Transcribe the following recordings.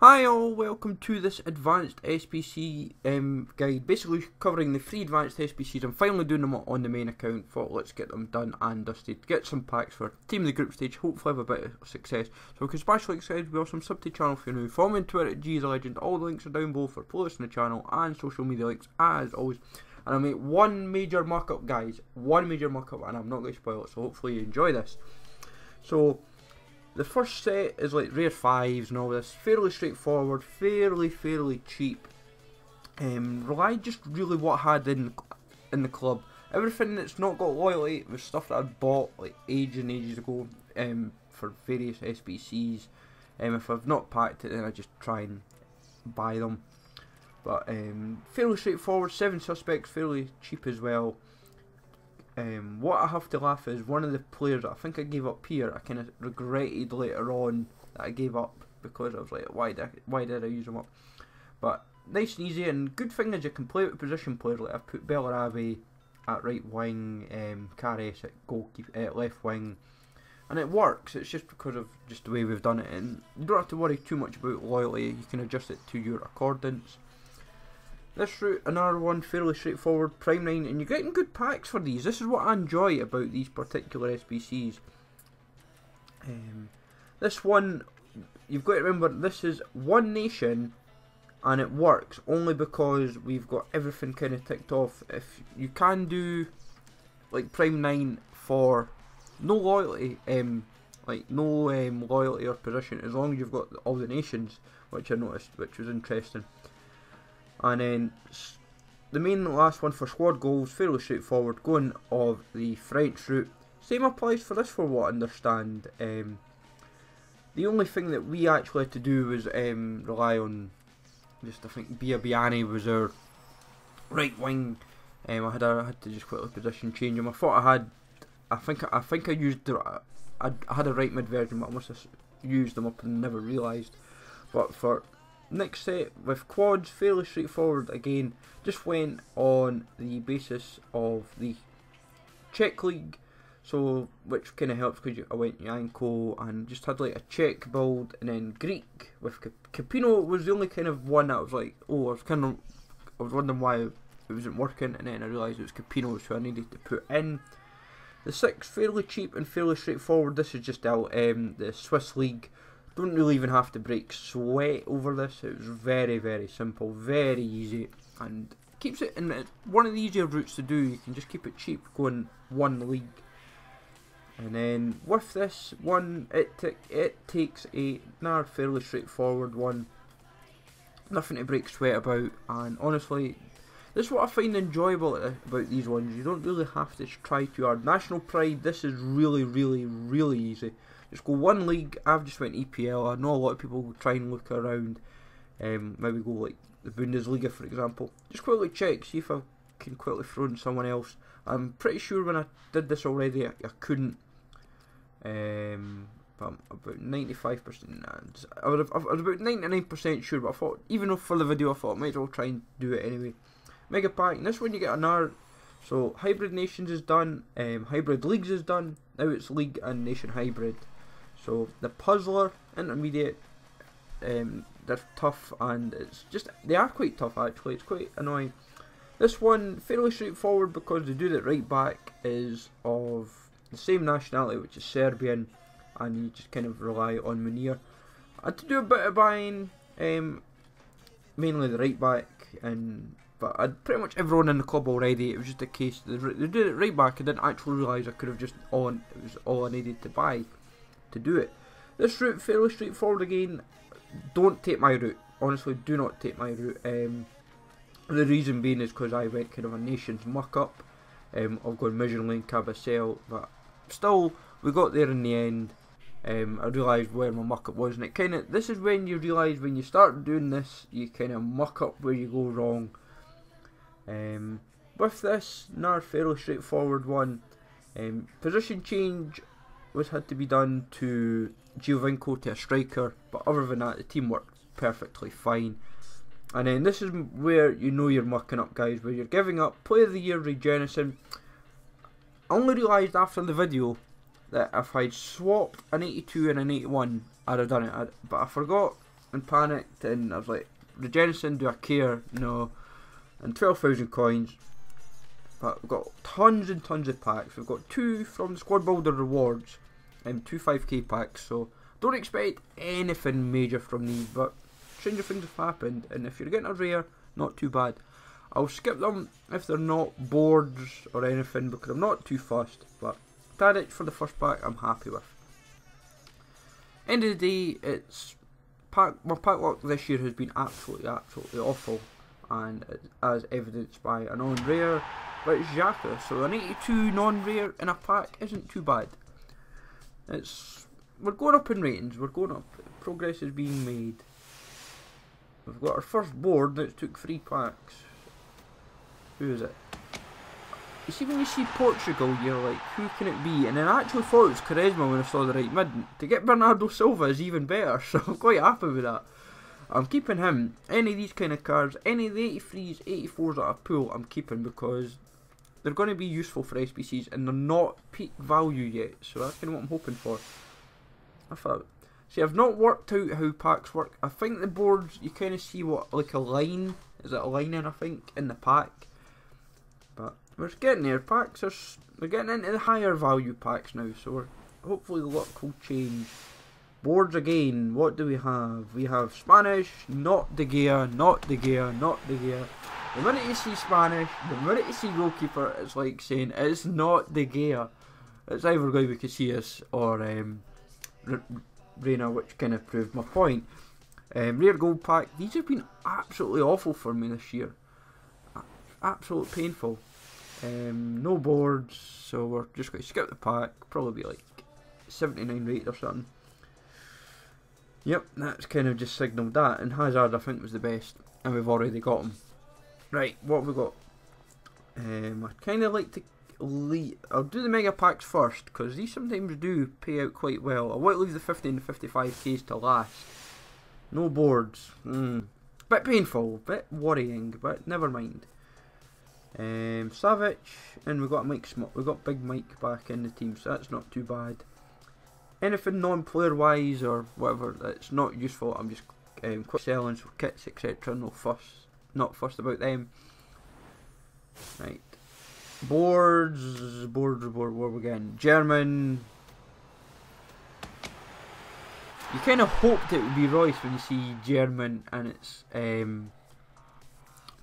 Hi all, welcome to this Advanced SBC guide, basically covering the 3 Advanced SBCs. I'm finally doing them on the main account. Thought let's get them done and dusted, get some packs for Team of the Group Stage, hopefully have a bit of success. So if you can smash like, subscribe, be awesome, sub to the channel if you're new, follow me on Twitter at GTheLegend, all the links are down below for playlists on the channel and social media links as always. And I made one major muck-up guys, one major muck-up, and I'm not going to spoil it, so hopefully you enjoy this. So the first set is like rare 5s and all this, fairly straightforward, fairly cheap. Rely just really what I had in the club. Everything that's not got loyalty was stuff that I'd bought like ages and ages ago for various SBCs. If I've not packed it, then I just try and buy them. But fairly straightforward, 7 suspects, fairly cheap as well. What I have to laugh is one of the players that I think I gave up here, I kind of regretted later on that I gave up because I was like, why did I use them up? But nice and easy, and good thing is you can play with position players. Like I've put Bellarabi at right wing, Carres at goalkeeper, left wing, and it works. It's just because of just the way we've done it, and you don't have to worry too much about loyalty. You can adjust it to your accordance. This route, another one, fairly straightforward, Prime 9, and you're getting good packs for these. This is what I enjoy about these particular SBCs. This one, you've got to remember, this is one nation, and it works only because we've got everything kind of ticked off. If you can do, like, Prime 9 for no loyalty, loyalty or position, as long as you've got all the nations, which I noticed, which was interesting. And then the main last one for squad goals, fairly straightforward, going of the French route. Same applies for this for what I understand. The only thing that we actually had to do was rely on, just I think Biani was our right wing. I had to just quickly position change him. I thought I think I used I had a right mid version, but I must have used them up and never realised. But for next set with quads, fairly straightforward again, just went on the basis of the Czech league, so which kind of helps because I went Yanko and just had like a Czech build, and then Greek with Capino was the only kind of one that was like, oh, I was wondering why it wasn't working, and then I realised it was Capino, so I needed to put in. The 6, fairly cheap and fairly straightforward. This is just out the Swiss league. Don't really even have to break sweat over this. It was very simple, very easy, and keeps it in one of the easier routes to do. You can just keep it cheap, going one league. And then with this one, it takes another fairly straightforward one. Nothing to break sweat about, and honestly, this is what I find enjoyable about these ones. You don't really have to try too hard. National Pride, this is really easy. Just go one league. I've just went EPL. I know a lot of people will try and look around, maybe go like the Bundesliga for example. Just quickly check, see if I can quickly throw in someone else. I'm pretty sure when I did this already I couldn't, but I'm about 95%. I was about 99% sure, but I thought, even though for the video, I thought I might as well try and do it anyway. Mega pack, and this one you get another. So hybrid nations is done, hybrid leagues is done. Now it's league and nation hybrid. So the puzzler, intermediate, they're tough, and they are quite tough actually. It's quite annoying. This one fairly straightforward because the dude at right back is of the same nationality, which is Serbian, and you just kind of rely on Munir. I had to do a bit of buying, mainly the right back, but I had pretty much everyone in the club already. It was just a case the dude at right back, I didn't actually realise I could have just it was all I needed to buy to do it. This route, fairly straightforward again. Don't take my route, honestly, do not take my route. The reason being is because I went kind of a nation's muck up of going Midtjylland and Cabasel, but still we got there in the end. I realised where my muck up was, and this is when you realise when you start doing this, you kind of muck up where you go wrong. With this, another fairly straightforward one. Position change had to be done to Giovinco to a striker, but other than that the team worked perfectly fine. And then this is where you know you're mucking up guys, where you're giving up Player of the Year Regenison. I only realised after the video that if I'd swapped an 82 and an 81 I'd have done it, but I forgot and panicked, and I was like, Regenison, do I care? No. And 12,000 coins. But we've got tons and tons of packs. We've got 2 from the Squad Builder rewards and 2 5k packs. So don't expect anything major from these, but stranger things have happened. And if you're getting a rare, not too bad. I'll skip them if they're not boards or anything because I'm not too fussed. But Tadic for the first pack, I'm happy with. End of the day, it's my pack luck this year has been absolutely awful, and as evidenced by a non-rare, but it's Xhaka. So an 82 non-rare in a pack isn't too bad. We're going up in ratings. We're going up. Progress is being made. We've got our first board that took 3 packs. Who is it? You see, when you see Portugal, you're like, who can it be? And then I actually thought it was Quaresma when I saw the right mid. To get Bernardo Silva is even better, so I'm quite happy with that. I'm keeping him. Any of these kind of cards, any of the 83s, 84s that I pull, I'm keeping because they're going to be useful for SBCs and they're not peak value yet. So that's kind of what I'm hoping for. See, I've not worked out how packs work. I think the boards, you kind of see what, like a line. Is it a line in, I think, in the pack? But we're getting there. Packs we're getting into the higher value packs now, so hopefully the luck will change. Boards again. What do we have? We have Spanish, not De Gea, not De Gea, not De Gea. The minute you see Spanish, the minute you see goalkeeper, it's like saying it's not De Gea. It's either going to be Casillas or Reina, which kind of proved my point. Rare gold pack. These have been absolutely awful for me this year. Absolutely painful. No boards, so we're just going to skip the pack. Probably be like 79 rated or something. Yep, that's kind of just signalled that. And Hazard, I think, was the best, and we've already got him. Right, what have we got? I kind of like to I'll do the mega packs first because these sometimes do pay out quite well. I want to leave the 50 and the 55k's to last. No boards. Bit painful, bit worrying, but never mind. Savic, and we got Big Mike back in the team, so that's not too bad. Anything non-player wise or whatever that's not useful, I'm just quick selling, so kits etc. No fuss, not fussed about them. Right, boards. What are we getting? German. You kind of hoped it would be Royce when you see German and it's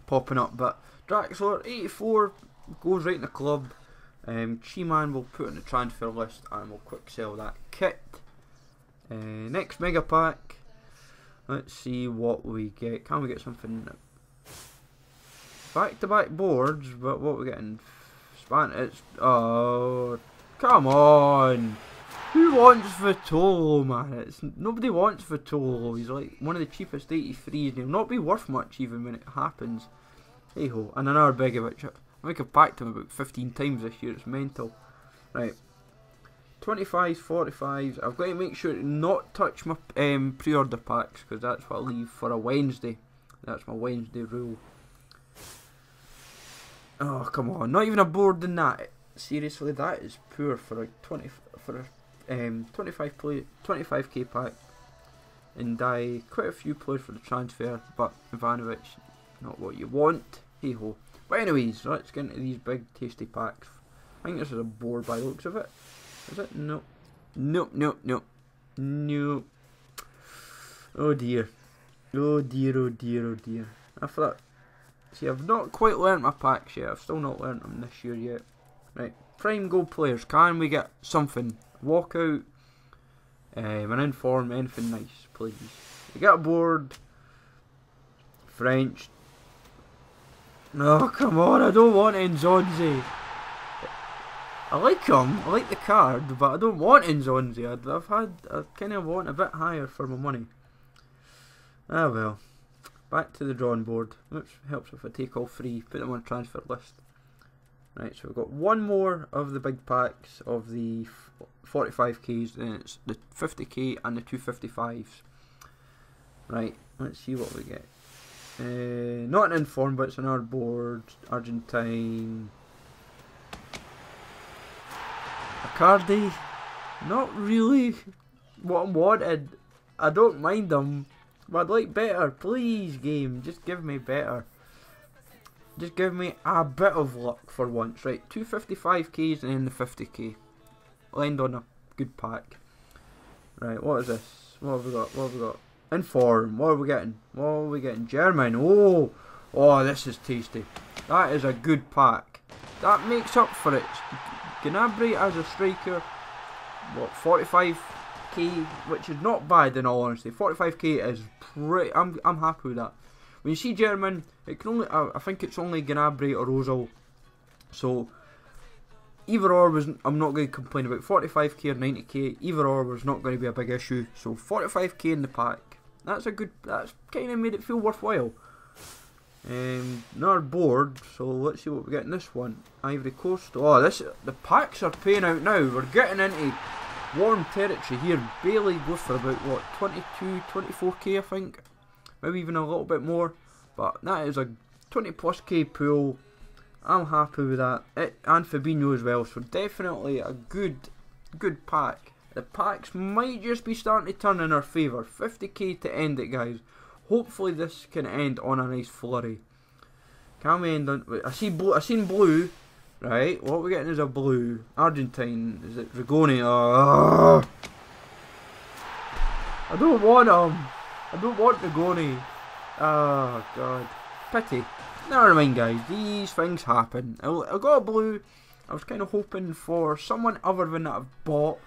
popping up, but Draxler 84 goes right in the club. Chi-Man will put on the transfer list and we'll quick sell that kit. Next mega pack. Let's see what we get. Can we get something back to back boards? But what we're getting? Spanish. Oh, come on! Who wants Vitolo, man? Nobody wants Vitolo. He's like one of the cheapest 83s and he'll not be worth much even when it happens. Hey ho, and another Begovic. I think I've packed him about 15 times this year, it's mental. Right, 25s, 45s. I've got to make sure to not touch my pre-order packs because that's what I leave for a Wednesday. That's my Wednesday rule. Oh come on, not even a board in that. Seriously, that is poor for a 25k pack. And die quite a few players for the transfer, but Ivanovic, not what you want. Hey ho. But anyways, let's get into these big tasty packs. I think this is a board by the looks of it. Is it? No. Nope. No. Oh dear. Oh dear. I thought. See, I've not quite learnt my packs yet. I've still not learnt them this year yet. Right. Prime gold players. Can we get something? Walkout. An inform. Anything nice, please. We get a board. French. No, come on, I don't want Nzonzi. I like him, I like the card, but I don't want Nzonzi. I kind of want a bit higher for my money. Ah well, back to the drawing board, which helps if I take all 3, put them on a transfer list. Right, so we've got one more of the big packs of the 45k's, then it's the 50k and the 255s. Right, let's see what we get. Not an inform, but it's an hard board. Argentine. Icardi. Not really what I wanted. I don't mind them, But I'd like better. Please, game. Just give me better. Just give me a bit of luck for once. Right, 255Ks and then the 50K. I'll end on a good pack. Right, what is this? What have we got? What have we got? Inform. What are we getting? What are we getting? German. Oh, oh, this is tasty. That is a good pack. That makes up for it. Gnabry as a striker. What, 45K, which is not bad in all honesty. 45K is pretty. I'm happy with that. When you see German, it can only. I think it's only Gnabry or Ozil. So either or was. I'm not going to complain about 45K or 90K. Either or was not going to be a big issue. So 45K in the pack. That's a good. That's kind of made it feel worthwhile. Another board. So let's see what we get in this one. Ivory Coast. Oh, the packs are paying out now. We're getting into warm territory here. Bailey goes for about what, 22, 24K I think. Maybe even a little bit more. But that is a 20 plus K pool. I'm happy with that. And Fabinho as well. So definitely a good pack. The packs might just be starting to turn in our favour. 50K to end it, guys. Hopefully this can end on a nice flurry. Can we end on... I seen blue. Right, what we're getting is a blue. Argentine. Is it Rigoni? Oh, I don't want him. I don't want Rigoni. Oh, God. Pity. Never mind, guys. These things happen. I got a blue. I was kind of hoping for someone other than that I've bought.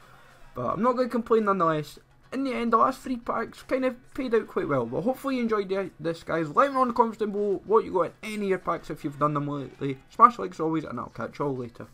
But I'm not going to complain nonetheless. In the end, the last 3 packs kind of paid out quite well. But hopefully you enjoyed this, guys. Let me know in the comments down below what you got in any of your packs if you've done them lately. Smash likes always, and I'll catch you all later.